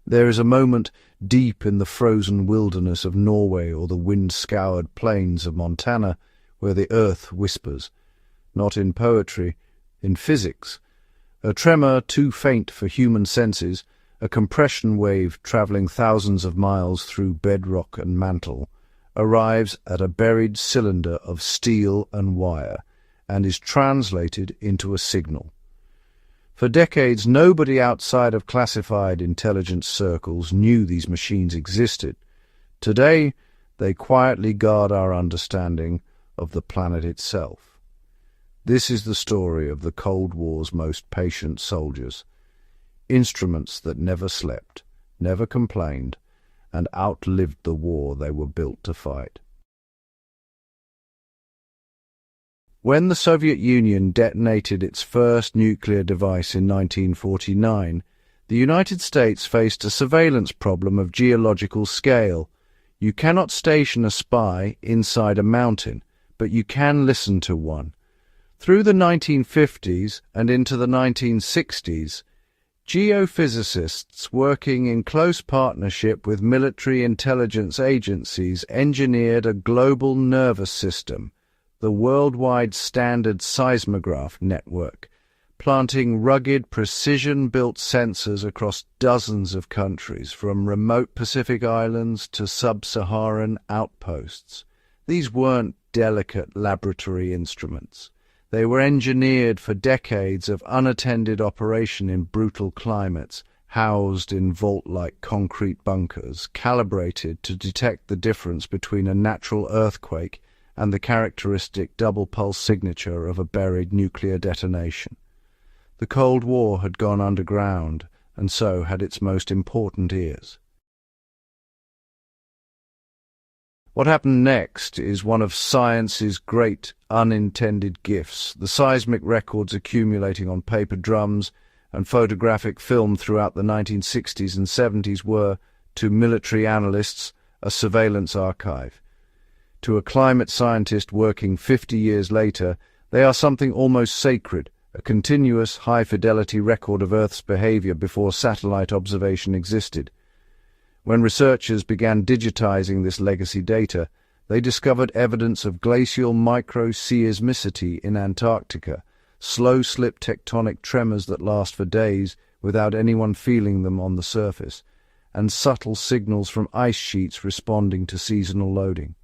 There is a moment deep in the frozen wilderness of Norway or the wind-scoured plains of Montana where the earth whispers, not in poetry, in physics. A tremor too faint for human senses, a compression wave travelling thousands of miles through bedrock and mantle, arrives at a buried cylinder of steel and wire and is translated into a signal. For decades, nobody outside of classified intelligence circles knew these machines existed. Today, they quietly guard our understanding of the planet itself. This is the story of the Cold War's most patient soldiers. Instruments that never slept, never complained, and outlived the war they were built to fight. When the Soviet Union detonated its first nuclear device in 1949, the United States faced a surveillance problem of geological scale. You cannot station a spy inside a mountain, but you can listen to one. Through the 1950s and into the 1960s, geophysicists working in close partnership with military intelligence agencies engineered a global nervous system, the worldwide standard seismograph network, planting rugged, precision-built sensors across dozens of countries, from remote Pacific islands to sub-Saharan outposts. These weren't delicate laboratory instruments. They were engineered for decades of unattended operation in brutal climates, housed in vault-like concrete bunkers, calibrated to detect the difference between a natural earthquake and the characteristic double-pulse signature of a buried nuclear detonation. The Cold War had gone underground, and so had its most important ears. What happened next is one of science's great unintended gifts. The seismic records accumulating on paper drums and photographic film throughout the 1960s and 70s were, to military analysts, a surveillance archive. To a climate scientist working 50 years later, they are something almost sacred, a continuous, high-fidelity record of Earth's behavior before satellite observation existed. When researchers began digitizing this legacy data, they discovered evidence of glacial microseismicity in Antarctica, slow-slip tectonic tremors that last for days without anyone feeling them on the surface, and subtle signals from ice sheets responding to seasonal loading.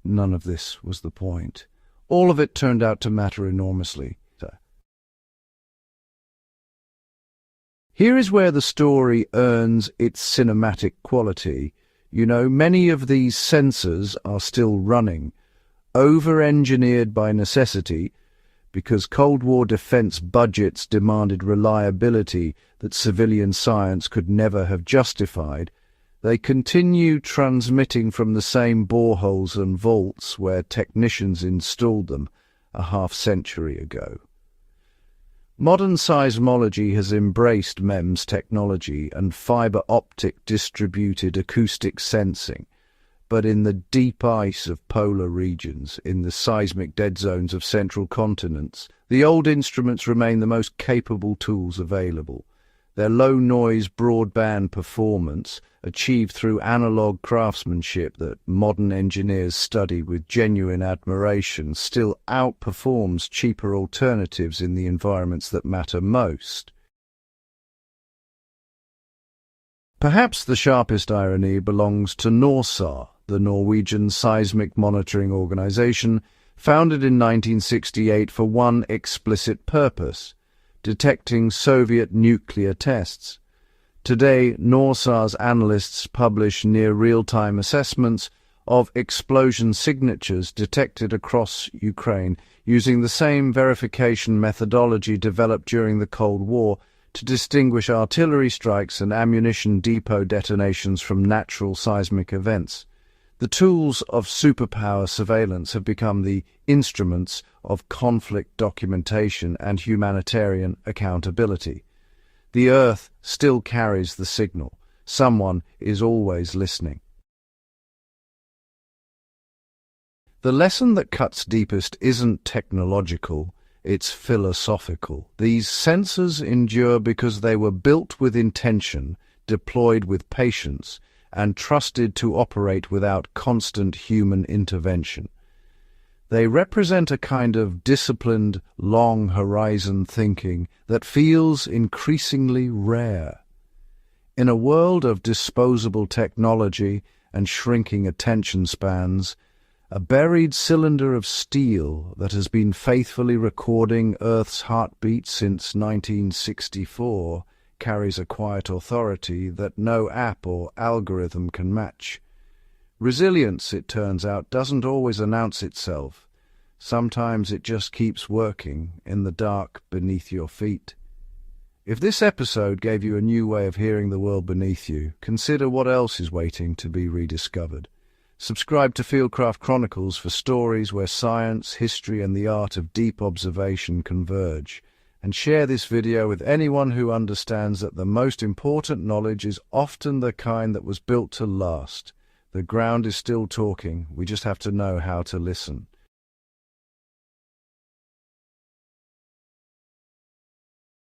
None of this was the point. All of it turned out to matter enormously. Here is where the story earns its cinematic quality. You know, many of these sensors are still running, over-engineered by necessity, because Cold War defense budgets demanded reliability that civilian science could never have justified. They continue transmitting from the same boreholes and vaults where technicians installed them a half-century ago. Modern seismology has embraced MEMS technology and fiber-optic distributed acoustic sensing, but in the deep ice of polar regions, in the seismic dead zones of central continents, the old instruments remain the most capable tools available. Their low-noise broadband performance, achieved through analog craftsmanship that modern engineers study with genuine admiration, still outperforms cheaper alternatives in the environments that matter most. Perhaps the sharpest irony belongs to NORSAR, the Norwegian Seismic Monitoring Organization, founded in 1968 for one explicit purpose: detecting Soviet nuclear tests. Today, NORSAR's analysts publish near real-time assessments of explosion signatures detected across Ukraine using the same verification methodology developed during the Cold War to distinguish artillery strikes and ammunition depot detonations from natural seismic events. The tools of superpower surveillance have become the instruments of conflict documentation and humanitarian accountability. The Earth still carries the signal. Someone is always listening. The lesson that cuts deepest isn't technological, it's philosophical. These sensors endure because they were built with intention, deployed with patience, and trusted to operate without constant human intervention. They represent a kind of disciplined, long-horizon thinking that feels increasingly rare. In a world of disposable technology and shrinking attention spans, a buried cylinder of steel that has been faithfully recording Earth's heartbeat since 1964 carries a quiet authority that no app or algorithm can match. Resilience, it turns out, doesn't always announce itself. Sometimes it just keeps working in the dark beneath your feet. If this episode gave you a new way of hearing the world beneath you, consider what else is waiting to be rediscovered. Subscribe to Fieldcraft Chronicles for stories where science, history, and the art of deep observation converge. And share this video with anyone who understands that the most important knowledge is often the kind that was built to last. The ground is still talking, we just have to know how to listen.